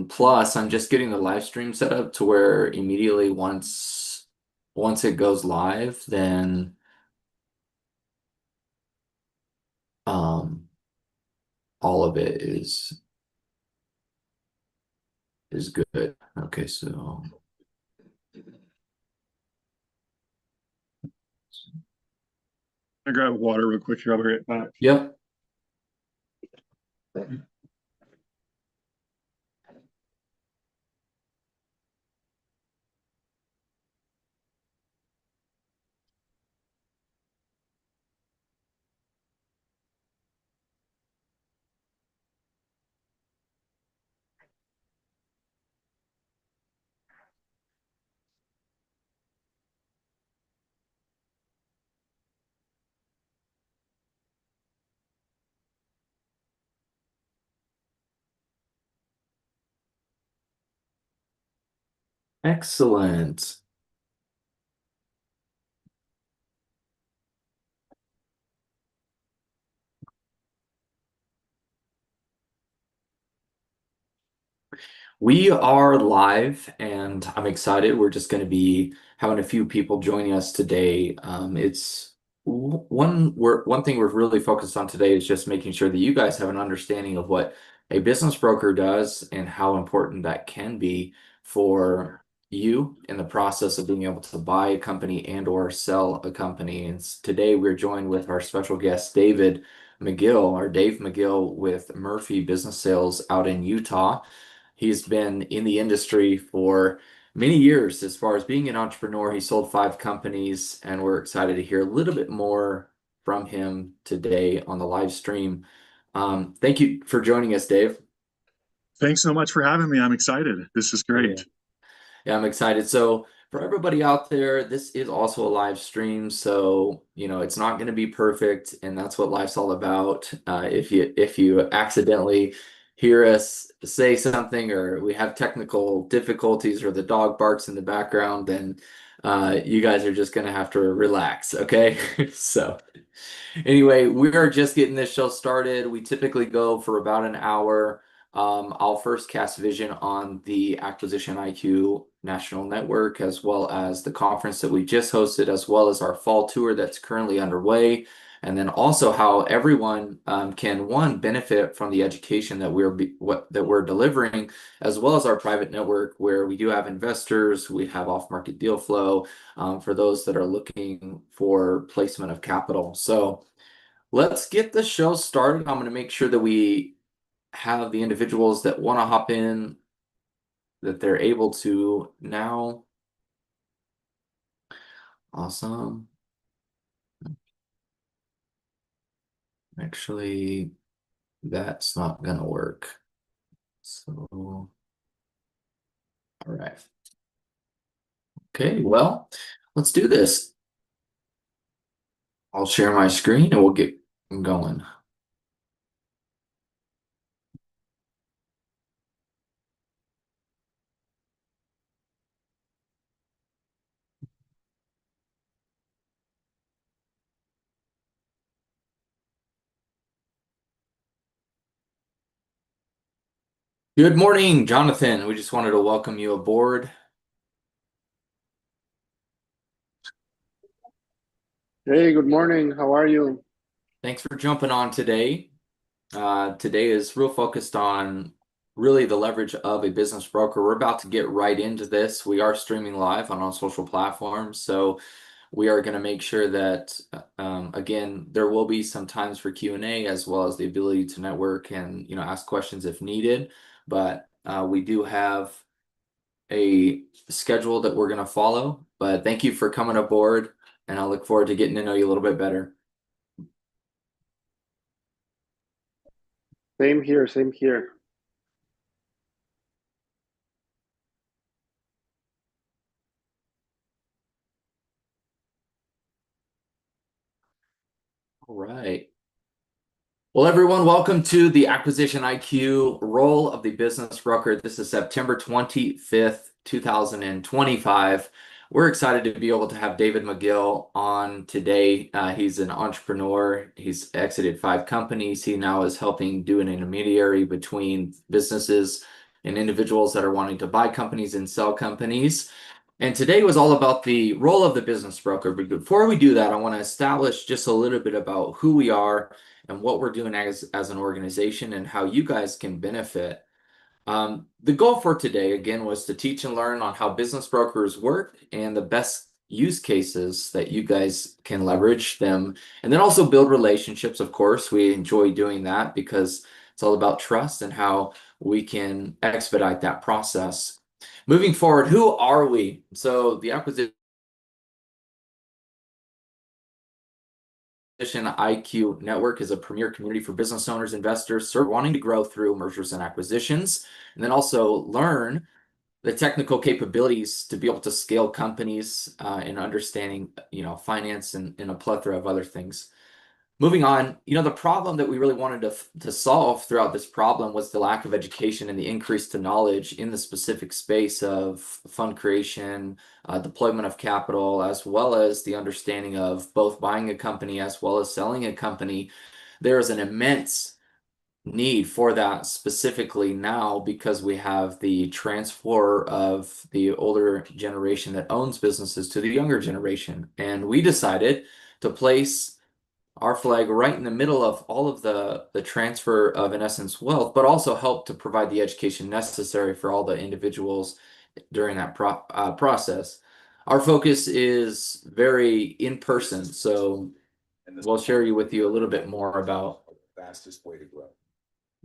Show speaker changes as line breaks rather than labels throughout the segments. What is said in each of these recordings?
Plus, I'm just getting the live stream set up to where immediately once it goes live, then um, all of it is good. Okay, so
I grab water real quick here. I'll be right back.
yep. Excellent. We are live and I'm excited. We're just going to be having a few people joining us today. It's one thing we're really focused on today is just making sure that you guys have an understanding of what a business broker does and how important that can be for you in the process of being able to buy a company and or sell a company. And today we're joined with our special guest, David McGill, or Dave McGill with Murphy Business Sales out in Utah. He's been in the industry for many years as far as being an entrepreneur. He sold 5 companies, and we're excited to hear a little bit more from him today on the live stream. Thank you for joining us, Dave.
Thanks so much for having me. I'm excited. This is
Yeah.
great.
Yeah, I'm excited. So for everybody out there, this is also a live stream, so it's not going to be perfect, and that's what life's all about. If you accidentally hear us say something, or we have technical difficulties, or the dog barks in the background, then you guys are just going to have to relax, okay? So anyway, we are just getting this show started. We typically go for about an hour. I'll first cast vision on the Acquisition IQ National Network, as well as the conference that we just hosted, as well as our fall tour that's currently underway, and then also how everyone can, one, benefit from the education that we're delivering, as well as our private network, where we do have investors, we have off-market deal flow for those that are looking for placement of capital. So let's get the show started. I'm going to make sure that we have the individuals that want to hop in, that they're able to now. Awesome. Actually, that's not going to work. So, all right. Okay, well, let's do this. I'll share my screen and we'll get going. Good morning, Jonathan. We just wanted to welcome you aboard.
Hey, good morning. How are you?
Thanks for jumping on today. Today is real focused on really the leverage of a business broker. We're about to get right into this. We are streaming live on all social platforms, so we are going to make sure that, again, there will be some times for Q&A, as well as the ability to network and ask questions if needed. But we do have a schedule that we're going to follow. But thank you for coming aboard, and I look forward to getting to know you a little bit better.
Same here, same here.
All right. Well, everyone, welcome to the Acquisition IQ Role of the Business Broker. This is September 25th, 2025. We're excited to be able to have David McGill on today. He's an entrepreneur. He's exited 5 companies. He now is helping do an intermediary between businesses and individuals that are wanting to buy companies and sell companies. And today was all about the role of the business broker. But before we do that, I want to establish just a little bit about who we are and what we're doing as an organization and how you guys can benefit. The goal for today, again, was to teach and learn on how business brokers work and the best use cases that you guys can leverage them, and then also build relationships. Of course, we enjoy doing that because it's all about trust and how we can expedite that process. Moving forward, who are we? So the acquisition IQ Network is a premier community for business owners, investors wanting to grow through mergers and acquisitions, and then also learn the technical capabilities to be able to scale companies and understanding, finance and a plethora of other things. Moving on, the problem that we really wanted to solve throughout this problem was the lack of education and the increase to knowledge in the specific space of fund creation, deployment of capital, as well as the understanding of both buying a company as well as selling a company. There is an immense need for that specifically now because we have the transfer of the older generation that owns businesses to the younger generation. And we decided to place our flag right in the middle of all of the transfer of, in essence, wealth, but also help to provide the education necessary for all the individuals during that process. Our focus is very in person, so we'll share with you a little bit more about
the fastest way to grow.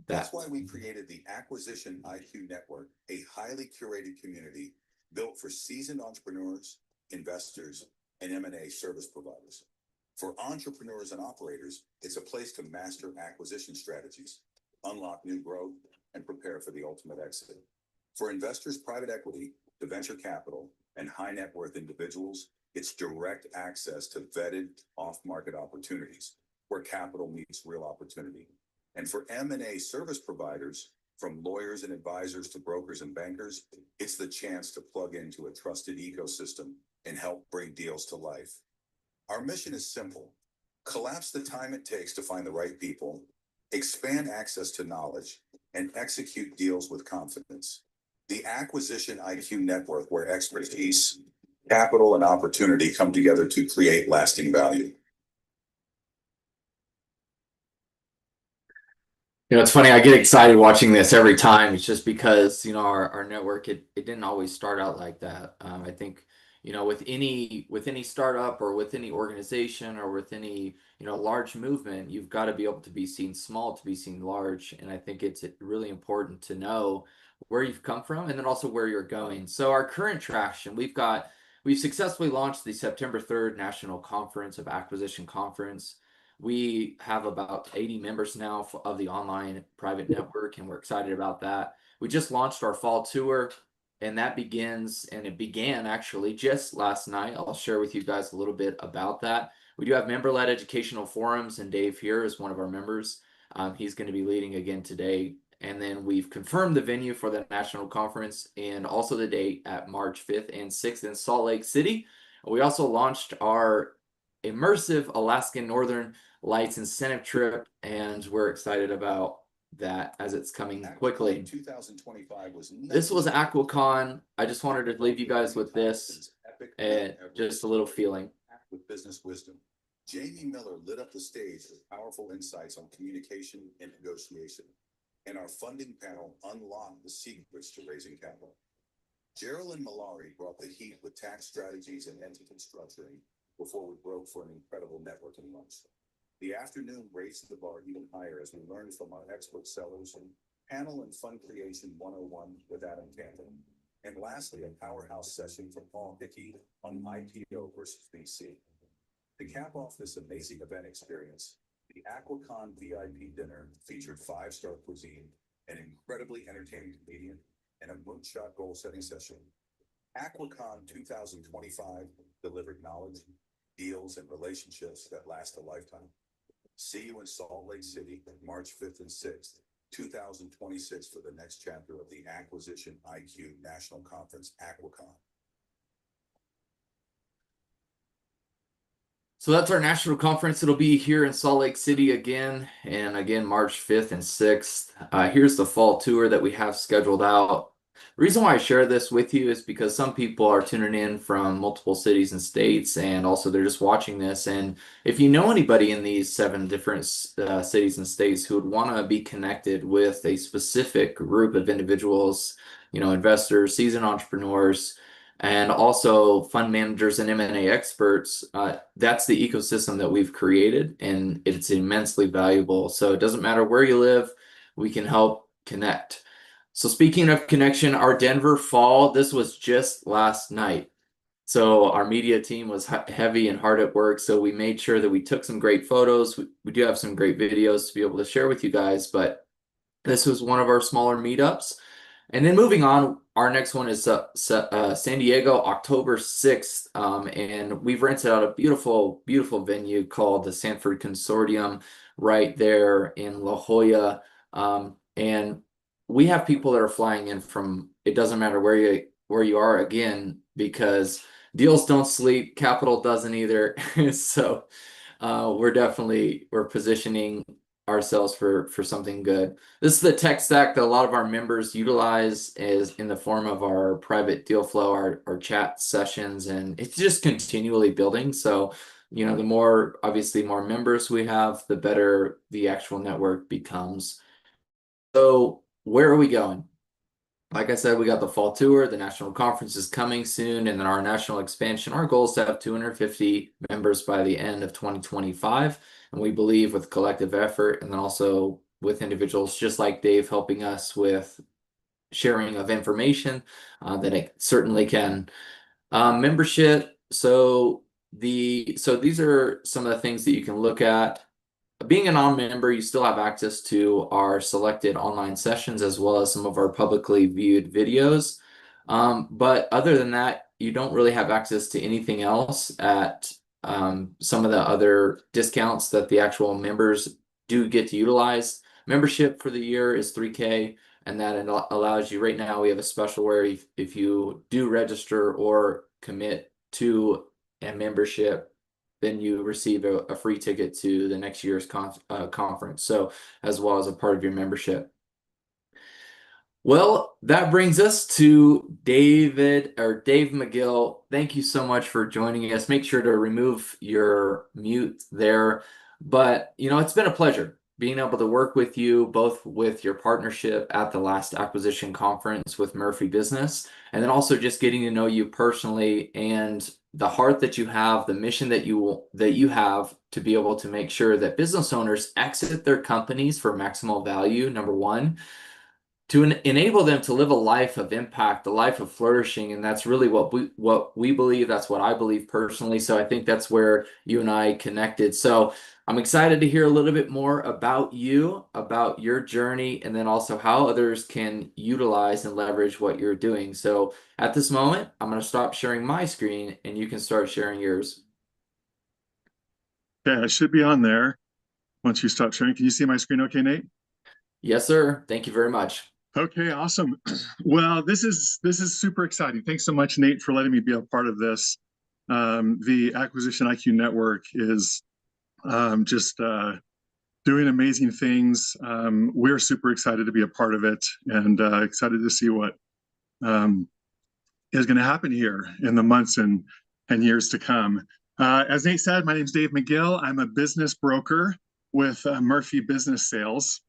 that.
That's why we created the Acquisition IQ Network, a highly curated community built for seasoned entrepreneurs, investors, and M&A service providers. For entrepreneurs and operators, it's a place to master acquisition strategies, unlock new growth, and prepare for the ultimate exit. For investors, private equity, to venture capital, and high net worth individuals, it's direct access to vetted off-market opportunities where capital meets real opportunity. And for M&A service providers, from lawyers and advisors to brokers and bankers, it's the chance to plug into a trusted ecosystem and help bring deals to life. Our mission is simple: collapse the time it takes to find the right people, expand access to knowledge, and execute deals with confidence. The Acquisition IQ Network, where expertise, capital, and opportunity come together to create lasting value.
It's funny, I get excited watching this every time. It's just because, our network, it didn't always start out like that. I think, with any startup or with any organization or with any, large movement, you've got to be able to be seen small to be seen large. And I think it's really important to know where you've come from and then also where you're going. So our current traction, we've successfully launched the September 3rd National Conference of Acquisition Conference. We have about 80 members now of the online private network, and we're excited about that. We just launched our fall tour, and it began actually just last night. I'll share with you guys a little bit about that. We do have member-led educational forums, and Dave here is one of our members. He's going to be leading again today. And then we've confirmed the venue for the national conference and also the date at March 5th and 6th in Salt Lake City. We also launched our immersive Alaskan Northern Lights incentive trip, and we're excited about that as it's coming quickly.
2025
This was AquaCon. I just wanted to leave you guys with this and just a little feeling.
With business wisdom, Jamie Miller lit up the stage with powerful insights on communication and negotiation, and our funding panel unlocked the secrets to raising capital. Geraldine Malari brought the heat with tax strategies and entity structuring before we broke for an incredible networking lunch. The afternoon raised the bar even higher as we learned from our expert sellers and panel and fund creation 101 with Adam Canton. And lastly, a powerhouse session from Paul Hickey on IPO versus VC. To cap off this amazing event experience, the AquaCon VIP dinner featured 5-star cuisine, an incredibly entertaining comedian, and a moonshot goal-setting session. AquaCon 2025 delivered knowledge, deals, and relationships that last a lifetime. See you in Salt Lake City, March 5th and 6th, 2026 for the next chapter of the Acquisition IQ National Conference, AquaCon.
So that's our national conference. It'll be here in Salt Lake City again, and again March 5th and 6th. Here's the fall tour that we have scheduled out. The reason why I share this with you is because some people are tuning in from multiple cities and states, and also they're just watching this. And if you know anybody in these 7 different cities and states who would want to be connected with a specific group of individuals, investors, seasoned entrepreneurs, and also fund managers and M&A experts, that's the ecosystem that we've created, and it's immensely valuable. So it doesn't matter where you live, we can help connect. So speaking of connection, our Denver fall, this was just last night. So our media team was heavy and hard at work. So we made sure that we took some great photos. We do have some great videos to be able to share with you guys, but this was one of our smaller meetups. And then moving on, our next one is San Diego, October 6th. And we've rented out a beautiful, beautiful venue called the Sanford Consortium right there in La Jolla. And we have people that are flying in from, it doesn't matter where you are, again, because deals don't sleep, capital doesn't either. So we're positioning ourselves for something good. This is the tech stack that a lot of our members utilize is in the form of our private deal flow, our chat sessions, and it's just continually building. So, the more, obviously, more members we have, the better the actual network becomes. So where are we going? Like I said, we got the fall tour, the national conference is coming soon, and then our national expansion. Our goal is to have 250 members by the end of 2025. And we believe with collective effort and then also with individuals just like Dave helping us with sharing of information, that it certainly can. Membership. So these are some of the things that you can look at. Being a non-member, you still have access to our selected online sessions as well as some of our publicly viewed videos. But other than that, you don't really have access to anything else at some of the other discounts that the actual members do get to utilize. Membership for the year is $3K, and that allows you, right now we have a special where if you do register or commit to a membership, then you receive a free ticket to the next year's conference, so as well as a part of your membership. Well, that brings us to Dave McGill. Thank you so much for joining us. Make sure to remove your mute there. But, it's been a pleasure being able to work with you, both with your partnership at the last acquisition conference with Murphy Business, and then also just getting to know you personally and the heart that you have, the mission that you have to be able to make sure that business owners exit their companies for maximal value, number one, to enable them to live a life of impact, a life of flourishing. And that's really what we believe. That's what I believe personally. So I think that's where you and I connected. So I'm excited to hear a little bit more about you, about your journey, and then also how others can utilize and leverage what you're doing. So at this moment, I'm going to stop sharing my screen and you can start sharing yours.
Yeah, it should be on there once you stop sharing. Can you see my screen okay, Nate?
Yes, sir. Thank you very much.
Okay, awesome. Well, this is super exciting. Thanks so much, Nate, for letting me be a part of this. The Acquisition IQ Network is just doing amazing things. We're super excited to be a part of it and excited to see what is going to happen here in the months and years to come. As Nate said, my name is Dave McGill. I'm a business broker with Murphy Business Sales.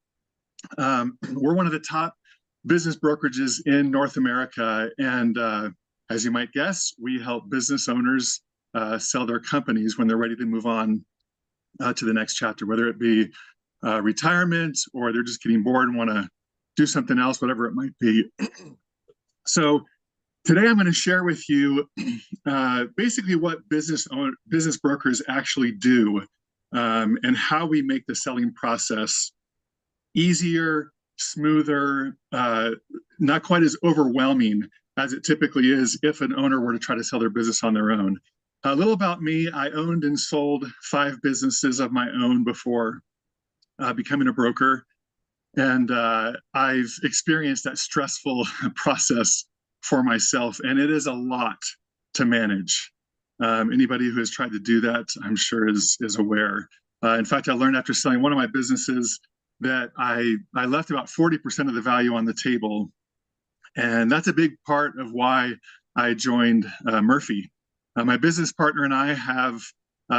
We're one of the top business brokerages in North America. And as you might guess, we help business owners sell their companies when they're ready to move on to the next chapter, whether it be retirement or they're just getting bored and want to do something else, whatever it might be. So today I'm going to share with you basically what business brokers actually do and how we make the selling process easier, smoother, not quite as overwhelming as it typically is if an owner were to try to sell their business on their own. A little about me: I owned and sold 5 businesses of my own before becoming a broker. And I've experienced that stressful process for myself, and it is a lot to manage. Anybody who has tried to do that, I'm sure is aware. In fact, I learned after selling one of my businesses that I left about 40% of the value on the table. And that's a big part of why I joined Murphy. My business partner and I have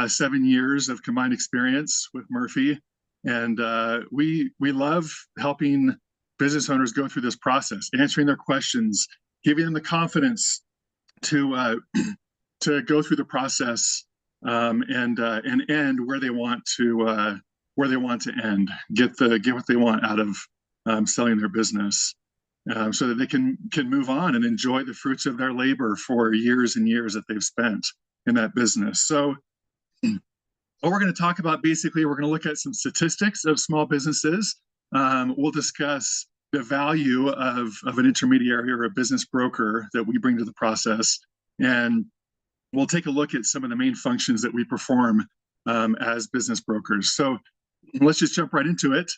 7 years of combined experience with Murphy, and we love helping business owners go through this process, answering their questions, giving them the confidence to to go through the process and end where they want to end, get what they want out of selling their business. So that they can move on and enjoy the fruits of their labor for years and years that they've spent in that business. So what we're going to talk about, basically, we're going to look at some statistics of small businesses. We'll discuss the value of an intermediary or a business broker that we bring to the process. And we'll take a look at some of the main functions that we perform as business brokers. So let's just jump right into it.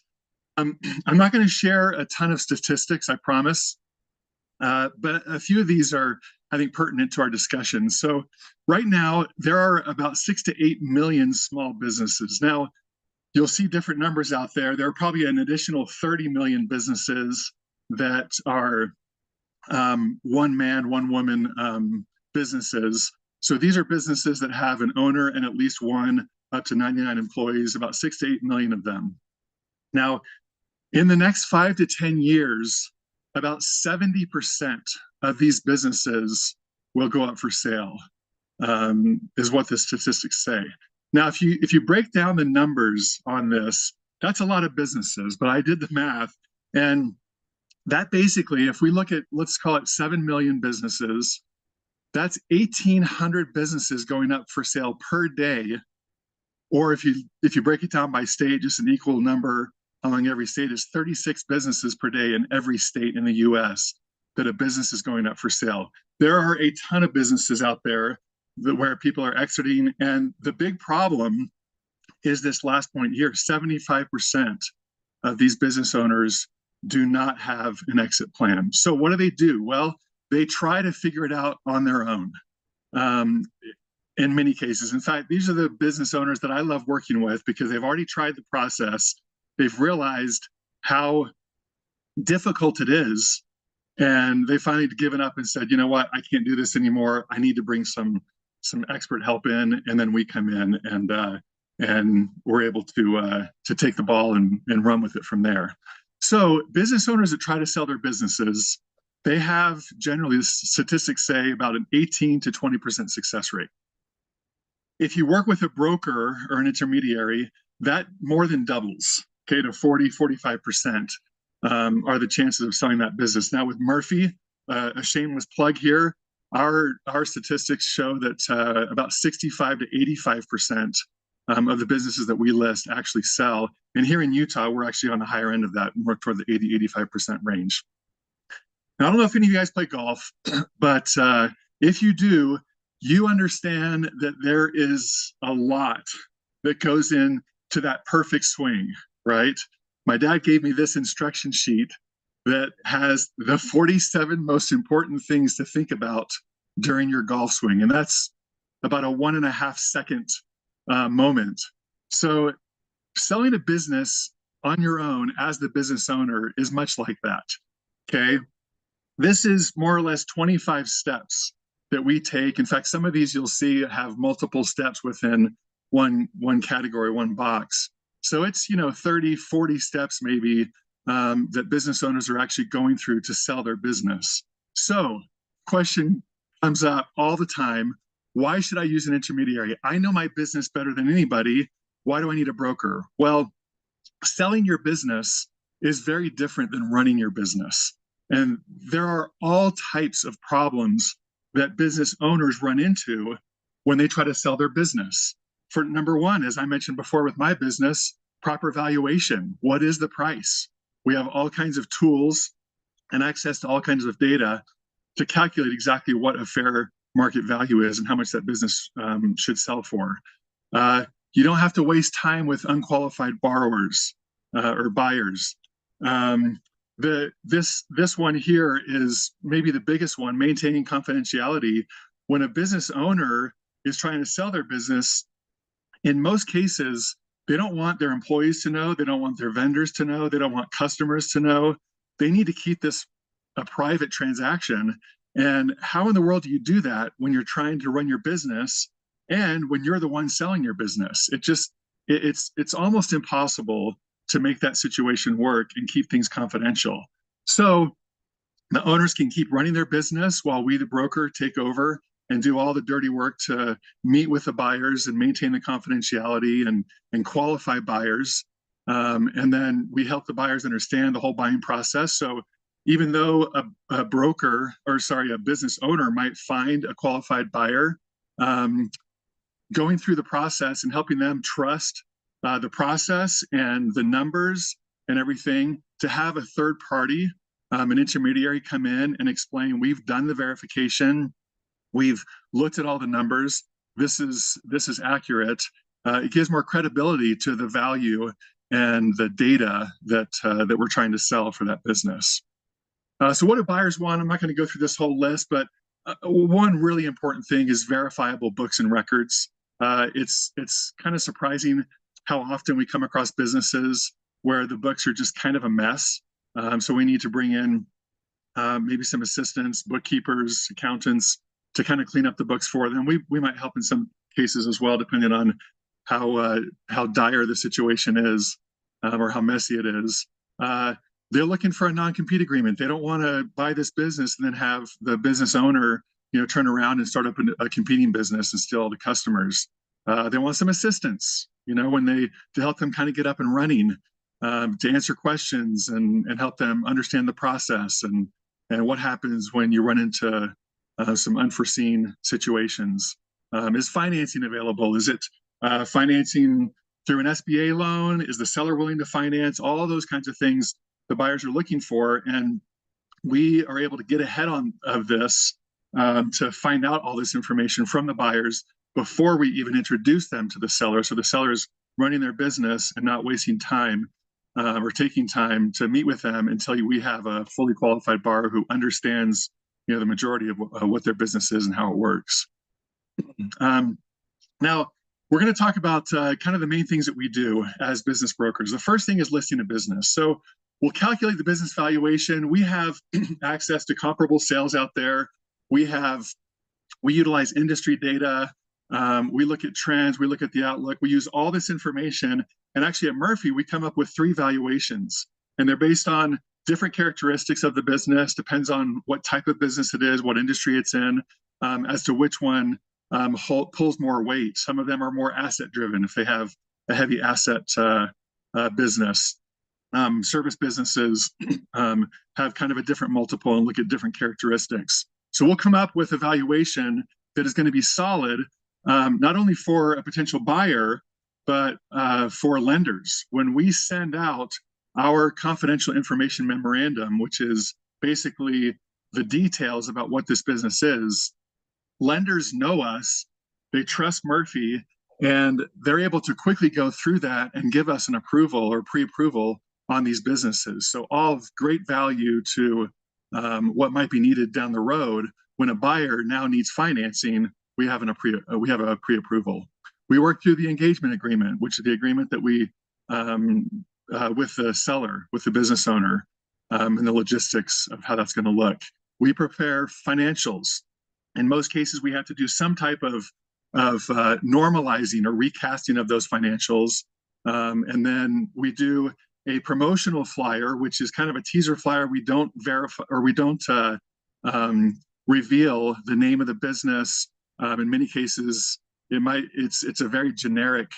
I'm not going to share a ton of statistics, I promise, but a few of these are, I think, pertinent to our discussion. So right now, there are about 6 to 8 million small businesses. Now, you'll see different numbers out there. There are probably an additional 30 million businesses that are one man, one woman businesses. So these are businesses that have an owner and at least one up to 99 employees, about 6 to 8 million of them. Now, in the next 5 to 10 years, about 70% of these businesses will go up for sale, is what the statistics say. Now, if you break down the numbers on this, that's a lot of businesses, but I did the math, and that basically, if we look at, let's call it 7 million businesses, that's 1,800 businesses going up for sale per day. Or if you break it down by state, just an equal number among every state is 36 businesses per day in every state in the US that a business is going up for sale. There are a ton of businesses out there where people are exiting. And the big problem is this last point here: 75% of these business owners do not have an exit plan. So what do? Well, they try to figure it out on their own. In many cases. In fact, these are the business owners that I love working with because they've already tried the process. They've realized how difficult it is, and they finally given up and said, you know what, I can't do this anymore. I need to bring some expert help in, and then we come in and we're able to take the ball and run with it from there. So business owners that try to sell their businesses, they have generally, the statistics say, about an 18 to 20% success rate. If you work with a broker or an intermediary, that more than doubles, okay, to 40, 45% are the chances of selling that business. Now with Murphy, a shameless plug here, our statistics show that about 65 to 85% of the businesses that we list actually sell. And here in Utah, we're actually on the higher end of that, more toward the 80, 85% range. Now, I don't know if any of you guys play golf, but if you do, you understand that there is a lot that goes into that perfect swing, right? My dad gave me this instruction sheet that has the 47 most important things to think about during your golf swing. And that's about a 1.5 second moment. So selling a business on your own as the business owner is much like that, okay? This is more or less 25 steps that we take. In fact, some of these you'll see have multiple steps within one category, one box. So it's, 30, 40 steps maybe that business owners are actually going through to sell their business. So question comes up all the time: why should I use an intermediary? I know my business better than anybody. Why do I need a broker? Well, selling your business is very different than running your business. And there are all types of problems that business owners run into when they try to sell their business. For number one, as I mentioned before with my business, proper valuation. What is the price? We have all kinds of tools and access to all kinds of data to calculate exactly what a fair market value is and how much that business should sell for. You don't have to waste time with unqualified borrowers or buyers. This one here is maybe the biggest one: maintaining confidentiality. When a business owner is trying to sell their business, in most cases, they don't want their employees to know. They don't want their vendors to know. They don't want customers to know. They need to keep this a private transaction. And how in the world do you do that when you're trying to run your business and when you're the one selling your business? It's almost impossible to make that situation work and keep things confidential. So the owners can keep running their business while we, the broker, take over and do all the dirty work to meet with the buyers and maintain the confidentiality and qualify buyers. And then we help the buyers understand the whole buying process. So even though a broker, or sorry, a business owner might find a qualified buyer, going through the process and helping them trust the process and the numbers and everything, to have a third party, an intermediary, come in and explain, we've done the verification, we've looked at all the numbers, this is accurate. It gives more credibility to the value and the data that we're trying to sell for that business. So what do buyers want? I'm not going to go through this whole list, but one really important thing is verifiable books and records. It's kind of surprising how often we come across businesses where the books are just kind of a mess. So we need to bring in maybe some assistants, bookkeepers, accountants, to kind of clean up the books for them. We might help in some cases as well, depending on how dire the situation is, or how messy it is. They're looking for a non-compete agreement. They don't want to buy this business and then have the business owner, turn around and start up a competing business and steal all the customers. They want some assistance, to help them kind of get up and running, to answer questions and help them understand the process and what happens when you run into some unforeseen situations. Is financing available? Is it financing through an SBA loan? Is the seller willing to finance? All those kinds of things the buyers are looking for, and we are able to get ahead of this to find out all this information from the buyers before we even introduce them to the seller. So the seller's running their business and not wasting time or taking time to meet with them until we have a fully qualified buyer who understands the majority of what their business is and how it works. Now, we're going to talk about kind of the main things that we do as business brokers. The first thing is listing a business. So we'll calculate the business valuation. We have access to comparable sales out there. We utilize industry data. We look at trends. We look at the outlook. We use all this information. And actually at Murphy, we come up with 3 valuations. And they're based on different characteristics of the business, depends on what type of business it is, what industry it's in, as to which one pulls more weight. Some of them are more asset driven if they have a heavy asset business. Service businesses have kind of a different multiple and look at different characteristics. So we'll come up with a valuation that is going to be solid, not only for a potential buyer, but for lenders. When we send out our confidential information memorandum, which is basically the details about what this business is, lenders know us, they trust Murphy, and they're able to quickly go through that and give us an approval or pre-approval on these businesses. So all of great value to what might be needed down the road. When a buyer now needs financing, we have a pre-approval. We work through the engagement agreement, which is the agreement that we with the seller, with the business owner, and the logistics of how that's going to look. We prepare financials. In most cases, we have to do some type of normalizing or recasting of those financials. And then we do a promotional flyer, which is kind of a teaser flyer. We don't verify, or we don't reveal the name of the business. In many cases, it's a very generic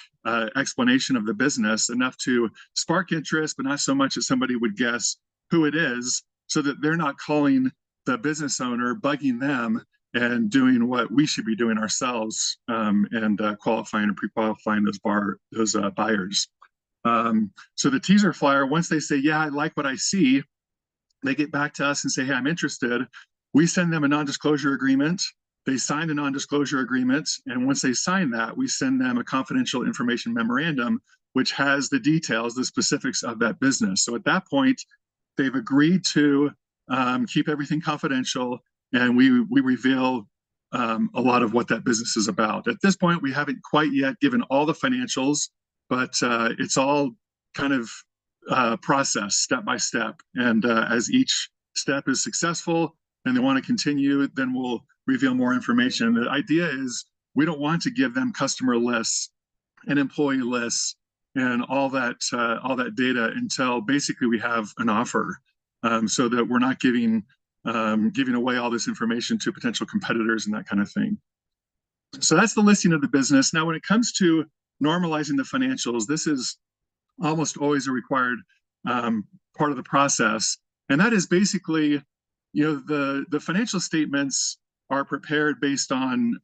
explanation of the business, enough to spark interest, but not so much that somebody would guess who it is, so that they're not calling the business owner, bugging them, and doing what we should be doing ourselves, and qualifying and pre-qualifying those buyers. So the teaser flyer, once they say, yeah, I like what I see, they get back to us and say, hey, I'm interested. We send them a non-disclosure agreement. They sign a non-disclosure agreement. And once they sign that, we send them a confidential information memorandum, which has the details, the specifics of that business. So at that point, they've agreed to keep everything confidential, and we reveal a lot of what that business is about. At this point, we haven't quite yet given all the financials, but it's all kind of process step by step. And as each step is successful and they want to continue, then we'll reveal more information. The idea is we don't want to give them customer lists and employee lists and all that data until basically we have an offer, so that we're not giving away all this information to potential competitors and that kind of thing. So that's the listing of the business. Now, when it comes to normalizing the financials, this is almost always a required part of the process, and that is basically, the financial statements are prepared based on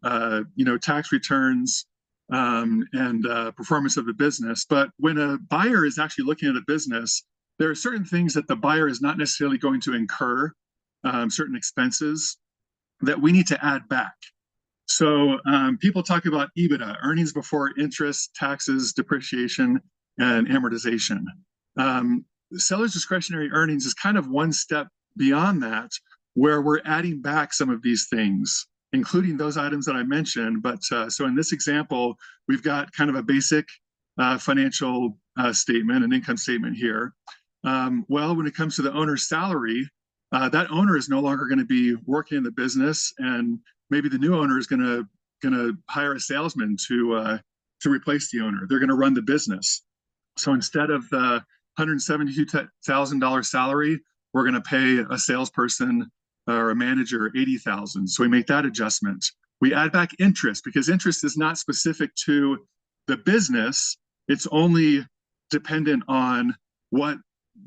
tax returns and performance of the business. But when a buyer is actually looking at a business, there are certain things that the buyer is not necessarily going to incur, certain expenses that we need to add back. So people talk about EBITDA, earnings before interest, taxes, depreciation, and amortization. Seller's discretionary earnings is kind of one step beyond that, where we're adding back some of these things, including those items that I mentioned. But so in this example, we've got kind of a basic financial statement, an income statement here. Well, when it comes to the owner's salary, that owner is no longer going to be working in the business, and maybe the new owner is going to hire a salesman to replace the owner. They're going to run the business. So instead of the $172,000 salary, we're going to pay a salesperson or a manager $80,000. So we make that adjustment. We add back interest, because interest is not specific to the business. It's only dependent on what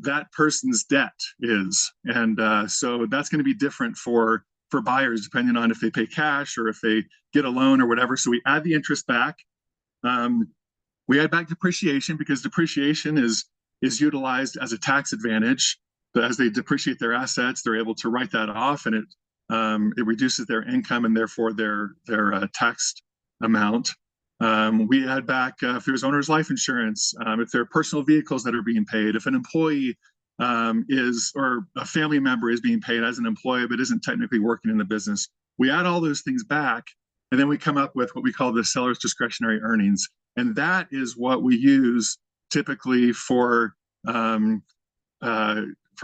that person's debt is. And so that's going to be different for buyers, depending on if they pay cash or if they get a loan or whatever. So we add the interest back. We add back depreciation, because depreciation is utilized as a tax advantage. But as they depreciate their assets, they're able to write that off, and it reduces their income and therefore their taxed amount. We add back if there's owner's life insurance, if there are personal vehicles that are being paid, if an employee or a family member is being paid as an employee but isn't technically working in the business. We add all those things back, and then we come up with what we call the seller's discretionary earnings. And that is what we use typically for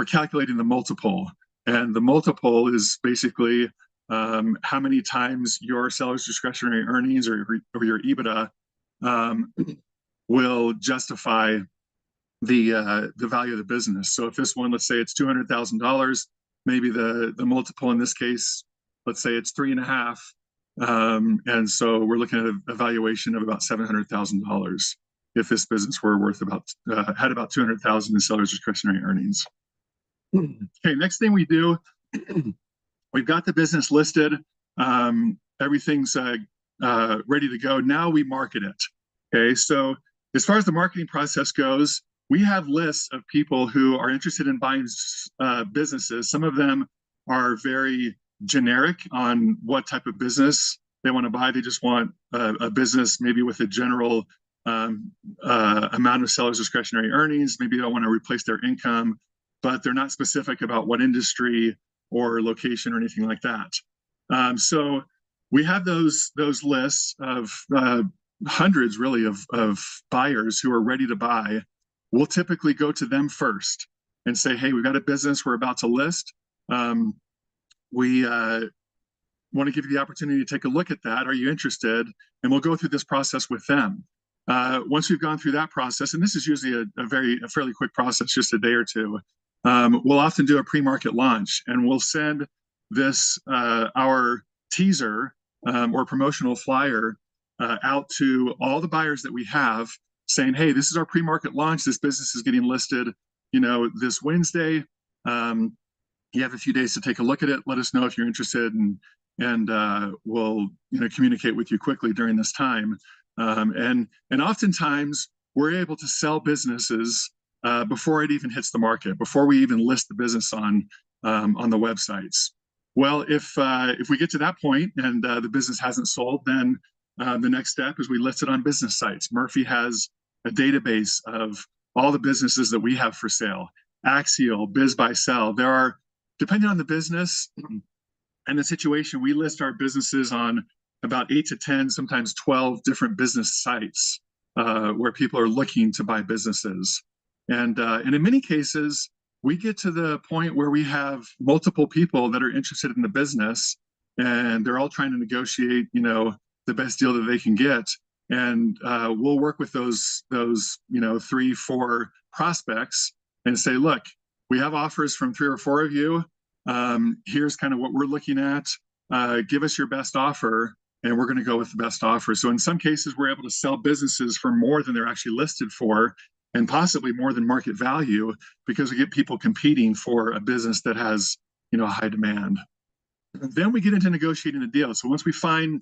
calculating the multiple. And the multiple is basically how many times your seller's discretionary earnings or your EBITDA will justify the value of the business. So if this one, let's say it's $200,000, maybe the multiple in this case, let's say it's 3.5. And so we're looking at a valuation of about $700,000 if this business were worth had about $200,000 in seller's discretionary earnings. Okay, next thing we do, we've got the business listed. Everything's ready to go. Now we market it. Okay, so as far as the marketing process goes, we have lists of people who are interested in buying businesses. Some of them are very generic on what type of business they want to buy. They just want a business maybe with a general amount of seller's discretionary earnings. Maybe they don't want to replace their income, but they're not specific about what industry or location or anything like that. So we have those lists of hundreds really of buyers who are ready to buy. We'll typically go to them first and say, hey, we've got a business we're about to list. We want to give you the opportunity to take a look at that. Are you interested? And we'll go through this process with them. Once we've gone through that process, and this is usually a fairly quick process, just a day or two, we'll often do a pre-market launch, and we'll send this our teaser or promotional flyer out to all the buyers that we have, saying, hey, this is our pre-market launch. This business is getting listed, this Wednesday. You have a few days to take a look at it. Let us know if you're interested, and we'll communicate with you quickly during this time. And oftentimes we're able to sell businesses before it even hits the market, before we even list the business on the websites. Well, if we get to that point and the business hasn't sold, then the next step is we list it on business sites. Murphy has a database of all the businesses that we have for sale. Axial, Biz by Sell. There are, depending on the business, And the situation, we list our businesses on about 8 to 10, sometimes 12 different business sites where people are looking to buy businesses. And in many cases, we get to the point where we have multiple people that are interested in the business, and they're all trying to negotiate, the best deal that they can get. And we'll work with those 3, 4 prospects and say, look, we have offers from 3 or 4 of you. Here's kind of what we're looking at. Give us your best offer, and we're going to go with the best offer. So in some cases, we're able to sell businesses for more than they're actually listed for, and possibly more than market value, because we get people competing for a business that has, high demand. Then we get into negotiating the deal. So once we find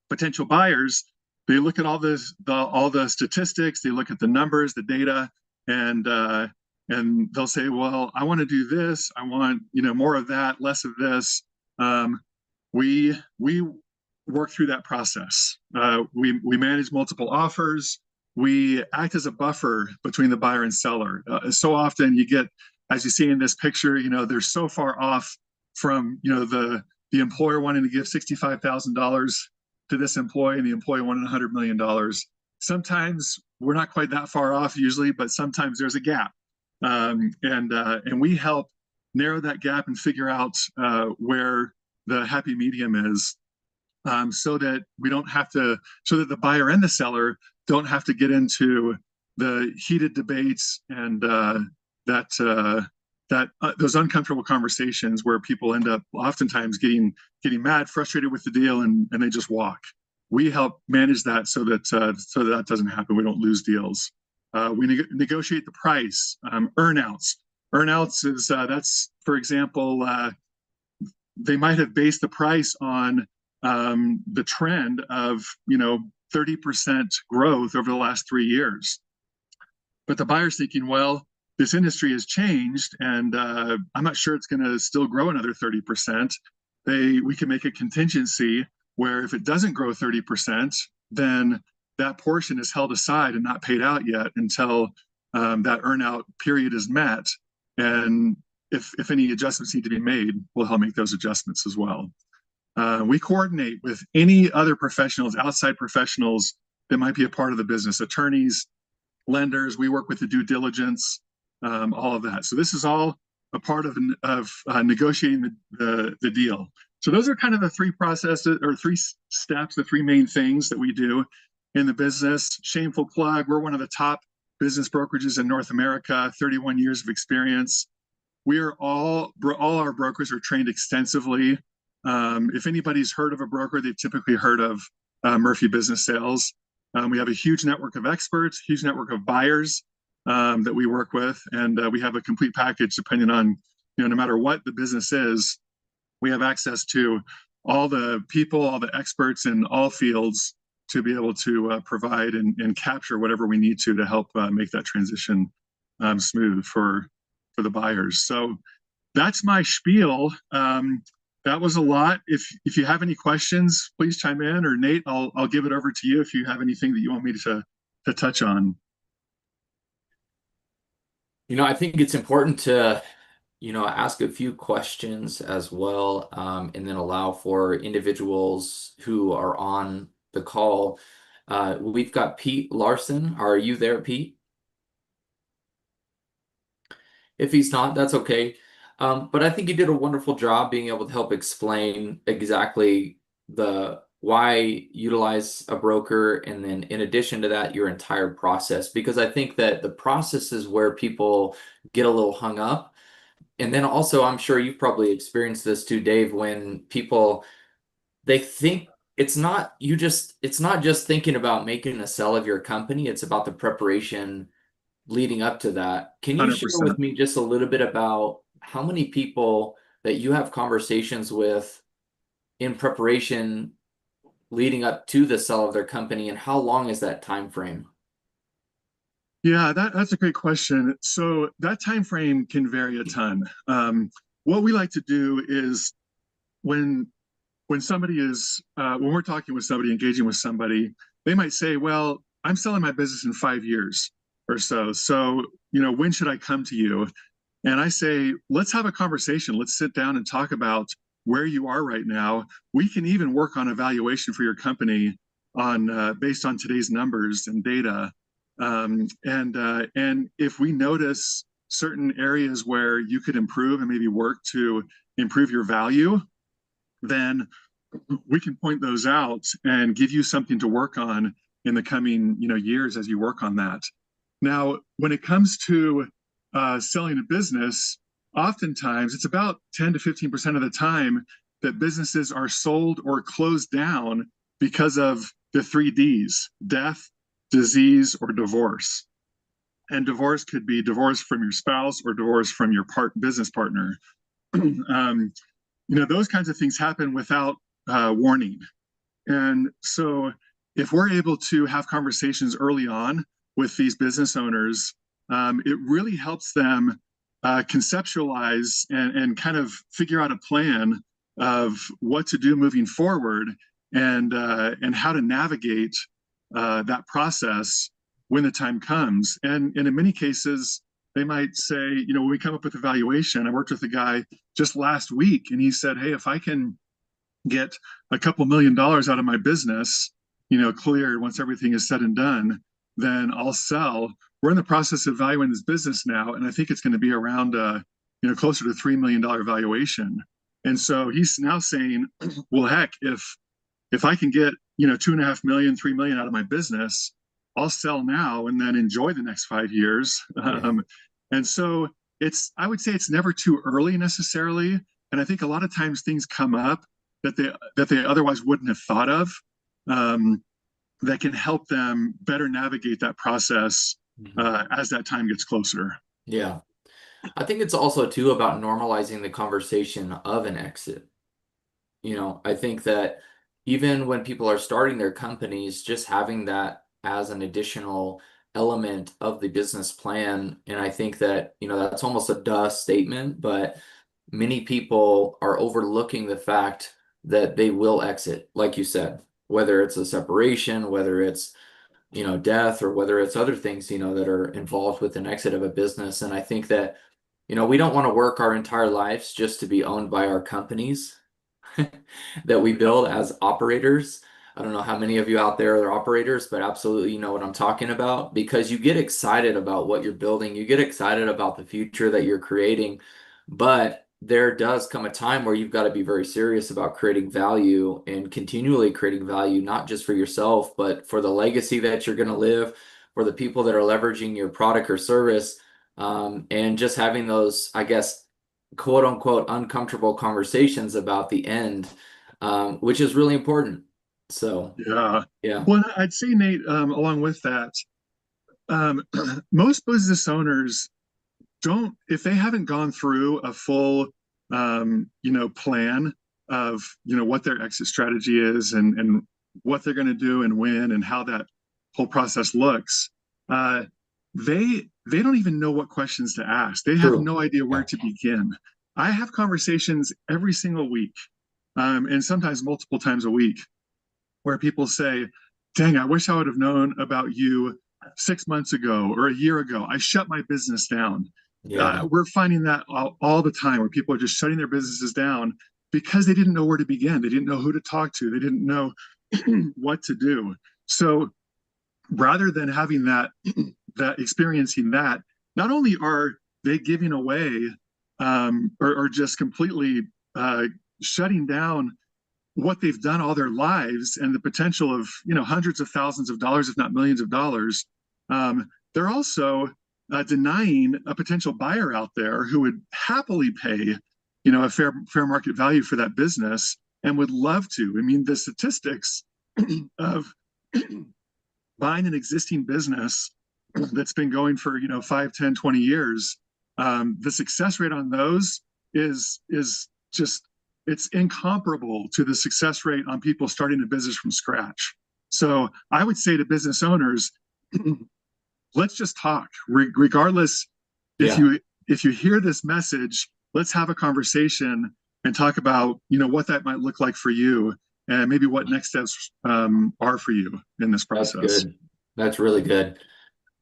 potential buyers, they look at all the statistics, they look at the numbers, the data, and they'll say, well, I want to do this, I want more of that, less of this. We work through that process. We manage multiple offers. We act as a buffer between the buyer and seller. So often you get, as you see in this picture, they're so far off from the employer wanting to give $65,000 to this employee, and the employee wanted $100 million. Sometimes we're not quite that far off usually, but sometimes there's a gap. And we help narrow that gap and figure out where the happy medium is, so that the buyer and the seller don't have to get into the heated debates and those uncomfortable conversations where people end up oftentimes getting mad, frustrated with the deal, and they just walk. We help manage that so that doesn't happen. We don't lose deals. We negotiate the price. Earnouts. Earnouts is that's, for example, they might have based the price on the trend of 30% growth over the last 3 years, but the buyer's thinking, well, this industry has changed, and I'm not sure it's going to still grow another 30%. We can make a contingency where if it doesn't grow 30%, then that portion is held aside and not paid out yet until that earnout period is met. And if any adjustments need to be made, we'll help make those adjustments as well. We coordinate with any other professionals, outside professionals that might be a part of the business, attorneys, lenders. We work with the due diligence, all of that. So this is all a part of negotiating the deal. So those are kind of the 3 processes or 3 steps, the 3 main things that we do in the business. Shameful plug, we're one of the top business brokerages in North America, 31 years of experience. We are all our brokers are trained extensively. If anybody's heard of a broker, they've typically heard of Murphy Business Sales. We have a huge network of experts, huge network of buyers that we work with, and we have a complete package depending on, no matter what the business is, we have access to all the people, all the experts in all fields to be able to provide and capture whatever we need to help make that transition smooth for the buyers. So that's my spiel. That was a lot. If you have any questions, please chime in, or Nate, I'll give it over to you if you have anything that you want me to touch on.
I think it's important to ask a few questions as well, and then allow for individuals who are on the call. We've got Pete Larson. Are you there, Pete? If he's not, that's okay. But I think you did a wonderful job being able to help explain exactly why utilize a broker, and then in addition to that, your entire process, because I think that the process is where people get a little hung up. And then also, I'm sure you've probably experienced this too, Dave, when they think it's not just thinking about making a sell of your company, it's about the preparation leading up to that. Can you
100%.
share with me just a little bit about how many people that you have conversations with in preparation leading up to the sell of their company, and how long is that time frame?
Yeah, that's a great question. So that time frame can vary a ton. What we like to do is when somebody is when we're talking with somebody, engaging with somebody, they might say, well, I'm selling my business in 5 years or so. So, when should I come to you? And I say, let's have a conversation. Let's sit down and talk about where you are right now. We can even work on a valuation for your company on based on today's numbers and data. And if we notice certain areas where you could improve and maybe work to improve your value, then we can point those out and give you something to work on in the coming years as you work on that. Now, when it comes to selling a business, oftentimes it's about 10 to 15% of the time that businesses are sold or closed down because of the 3 Ds: death, disease, or divorce. And divorce could be divorce from your spouse or divorce from your business partner. Those kinds of things happen without warning. And so if we're able to have conversations early on with these business owners, it really helps them conceptualize and kind of figure out a plan of what to do moving forward, and how to navigate that process when the time comes. And in many cases, they might say, when we come up with a valuation, I worked with a guy just last week, and he said, hey, if I can get a couple $1,000,000 out of my business, cleared once everything is said and done, then I'll sell. We're in the process of valuing this business now, and I think it's going to be around, closer to $3 million valuation. And so he's now saying, well, heck, if I can get, 2.5 million, 3 million out of my business, I'll sell now and then enjoy the next 5 years.
Yeah.
And so I would say it's never too early necessarily. And I think a lot of times things come up that they otherwise wouldn't have thought of, that can help them better navigate that process as that time gets closer.
Yeah. I think it's also too about normalizing the conversation of an exit. I think that even when people are starting their companies, just having that as an additional element of the business plan. And I think that, that's almost a duh statement, but many people are overlooking the fact that they will exit, like you said, whether it's a separation, whether it's, death, or whether it's other things, that are involved with an exit of a business. And I think that, we don't want to work our entire lives just to be owned by our companies that we build as operators. I don't know how many of you out there are operators, but absolutely you know what I'm talking about, because you get excited about what you're building. You get excited about the future that you're creating, but there does come a time where you've got to be very serious about creating value and continually creating value, not just for yourself, but for the legacy that you're going to live, for the people that are leveraging your product or service, and just having those, I guess, quote unquote, uncomfortable conversations about the end, which is really important. So,
Yeah.
yeah.
Well, I'd say, Nate, along with that, most business owners don't, if they haven't gone through a full, plan of, what their exit strategy is, and what they're going to do and when and how that whole process looks, they don't even know what questions to ask. They have
True.
no idea where
Yeah.
to begin. I have conversations every single week, and sometimes multiple times a week, where people say, dang, I wish I would have known about you 6 months ago or a year ago. I shut my business down.
Yeah.
We're finding that all the time, where people are just shutting their businesses down because they didn't know where to begin. They didn't know who to talk to. They didn't know what to do. So rather than having that, experiencing that, not only are they giving away, or just completely shutting down what they've done all their lives and the potential of, hundreds of thousands of dollars, if not millions of dollars, they're also denying a potential buyer out there who would happily pay, a fair market value for that business and would love to. I mean, the statistics of buying an existing business that's been going for 5, 10, 20 years, the success rate on those is just, it's incomparable to the success rate on people starting a business from scratch. So I would say to business owners, let's just talk. Regardless, if
Yeah.
you hear this message, let's have a conversation and talk about what that might look like for you, and maybe what next steps are for you in this
That's
process.
good. That's really good.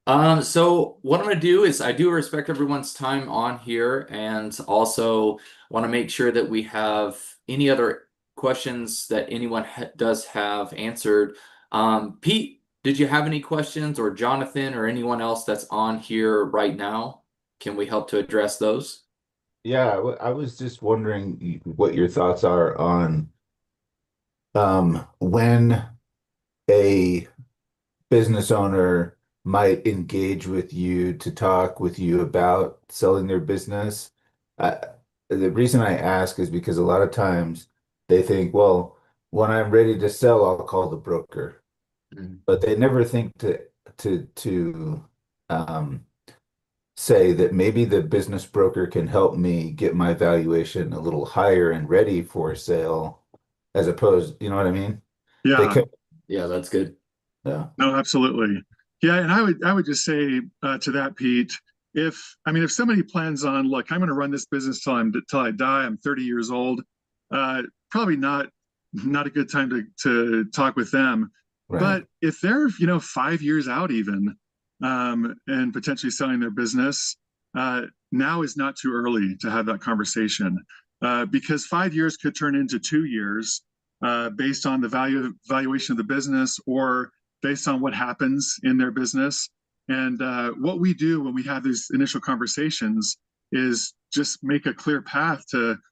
So what I'm going to do is I do respect everyone's time on here and also want to make sure that we have any other questions that anyone ha does have answered. Pete, did you have any questions, or Jonathan, or anyone else that's on here right now? Can we help to address those?
Yeah, I was just wondering what your thoughts are on when a business owner might engage with you to talk with you about selling their business. Uh, the reason I ask is because a lot of times they think, well, when I'm ready to sell, I'll call the broker,
Mm.
but they never think to um, say that maybe the business broker can help me get my valuation a little higher and ready for sale, as opposed, you know what I mean? They
Yeah,
could,
Yeah, that's good.
yeah,
no, absolutely. Yeah, and I would just say to that, Pete, if somebody plans on, look, I'm going to run this business till I die. I'm 30 years old. Probably not a good time to talk with them.
right.
But if they're 5 years out even, and potentially selling their business, now is not too early to have that conversation, because 5 years could turn into 2 years, based on the valuation of the business, or based on what happens in their business. And what we do when we have these initial conversations is just make a clear path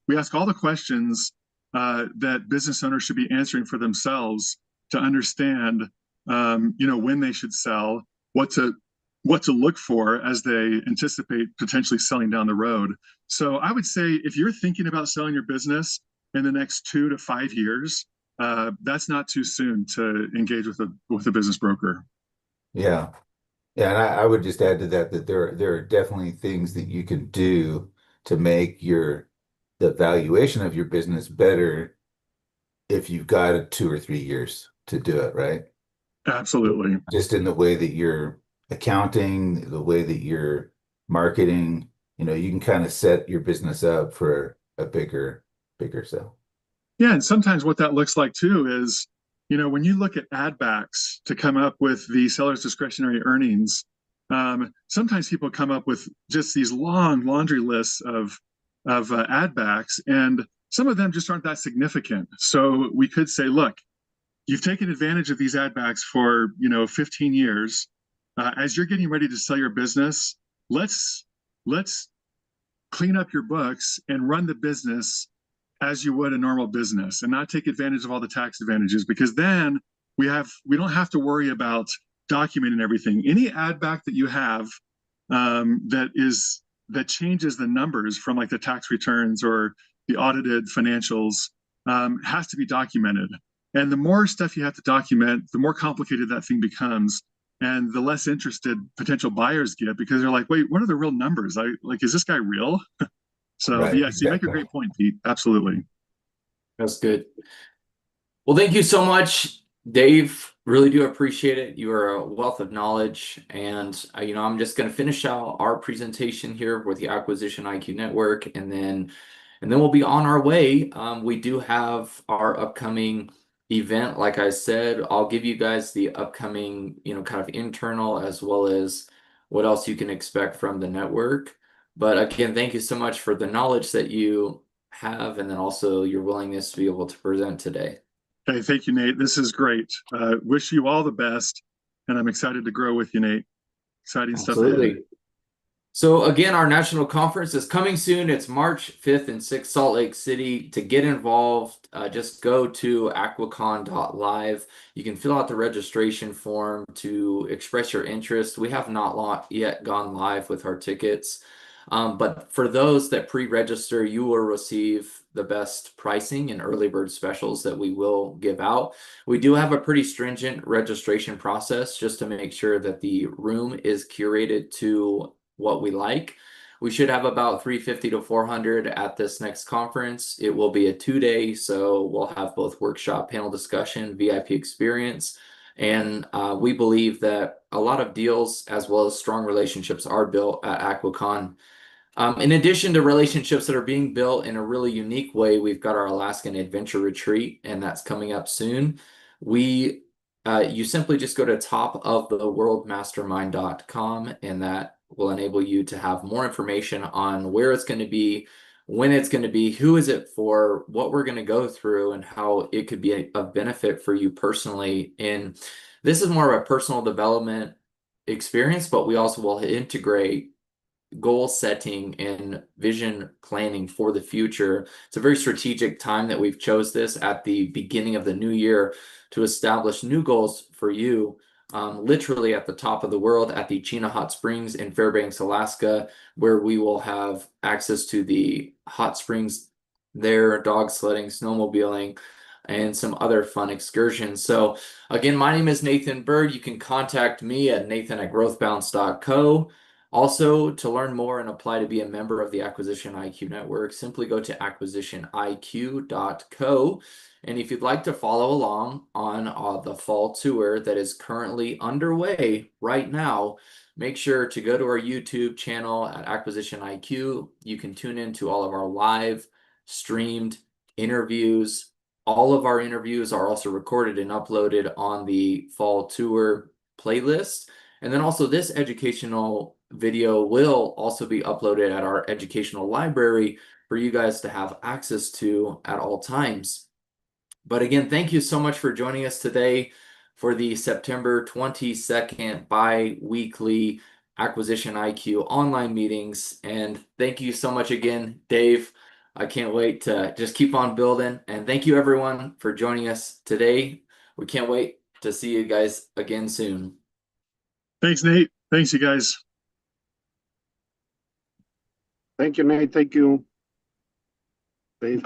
we ask all the questions that business owners should be answering for themselves to understand, when they should sell, what to what to look for as they anticipate potentially selling down the road. So I would say if you're thinking about selling your business in the next 2 to 5 years, that's not too soon to engage with a business broker.
Yeah. Yeah, and I would just add to that that there are definitely things that you can do to make the valuation of your business better if you've got 2 or 3 years to do it, right?
Absolutely.
Just in the way that you're accounting, the way that you're marketing, you can kind of set your business up for a bigger sale.
Yeah, and sometimes what that looks like too is, when you look at ad backs to come up with the seller's discretionary earnings, sometimes people come up with just these long laundry lists of ad backs, and some of them just aren't that significant. So we could say, look, you've taken advantage of these ad backs for 15 years. As you're getting ready to sell your business, let's let's clean up your books and run the business as you would a normal business, and not take advantage of all the tax advantages, because then we don't have to worry about documenting everything. Any ad back that you have, that changes the numbers from like the tax returns or the audited financials, has to be documented. And the more stuff you have to document, the more complicated that thing becomes, and the less interested potential buyers get, because they're like, wait, what are the real numbers? Is this guy real? So
Right,
yes, you make a
exactly.
great point, Pete. Absolutely.
That's good. Well, thank you so much, Dave. Really do appreciate it. You are a wealth of knowledge. And, I'm just going to finish out our presentation here with the Acquisition IQ Network, and then we'll be on our way. We do have our upcoming event. Like I said, I'll give you guys the upcoming, kind of internal, as well as what else you can expect from the network. But again, thank you so much for the knowledge that you have, and then also your willingness to be able to present today.
Hey, thank you, Nate. This is great. Wish you all the best, and I'm excited to grow with you, Nate. Exciting stuff ahead.
Absolutely. So again, our national conference is coming soon. It's March 5th and 6th, Salt Lake City. To get involved, just go to aquacon.live. You can fill out the registration form to express your interest. We have not yet gone live with our tickets. But for those that pre-register, you will receive the best pricing and early bird specials that we will give out. We do have a pretty stringent registration process just to make sure that the room is curated to what we like. We should have about 350 to 400 at this next conference. It will be a 2-day, so we'll have both workshop, panel discussion, VIP experience. And we believe that a lot of deals as well as strong relationships are built at Aquacon. In addition to relationships that are being built in a really unique way, we've got our Alaskan Adventure Retreat, and that's coming up soon. We you simply just go to topoftheworldmastermind.com, and that will enable you to have more information on where it's going to be, when it's going to be, who is it for, what we're going to go through, and how it could be of benefit for you personally. And this is more of a personal development experience, but we also will integrate goal setting and vision planning for the future. It's a very strategic time that we've chose this at the beginning of the new year to establish new goals for you, literally at the top of the world at the Chena Hot Springs in Fairbanks, Alaska, where we will have access to the hot springs there, dog sledding, snowmobiling, and some other fun excursions. So again, my name is Nathan Bird. You can contact me at nathan@growthbounce.co. Also, to learn more and apply to be a member of the Acquisition IQ Network, simply go to acquisitioniq.co. And if you'd like to follow along on the fall tour that is currently underway right now, make sure to go to our YouTube channel at Acquisition IQ. You can tune into all of our live streamed interviews. All of our interviews are also recorded and uploaded on the fall tour playlist. And then also this educational video will also be uploaded at our educational library for you guys to have access to at all times. But again, thank you so much for joining us today for the September 22nd bi-weekly Acquisition IQ online meetings. And thank you so much again, Dave. I can't wait to just keep on building. And thank you everyone for joining us today. We can't wait to see you guys again soon.
Thanks, Nate. Thanks, you guys.
Thank you, Nate. Thank you, Dave.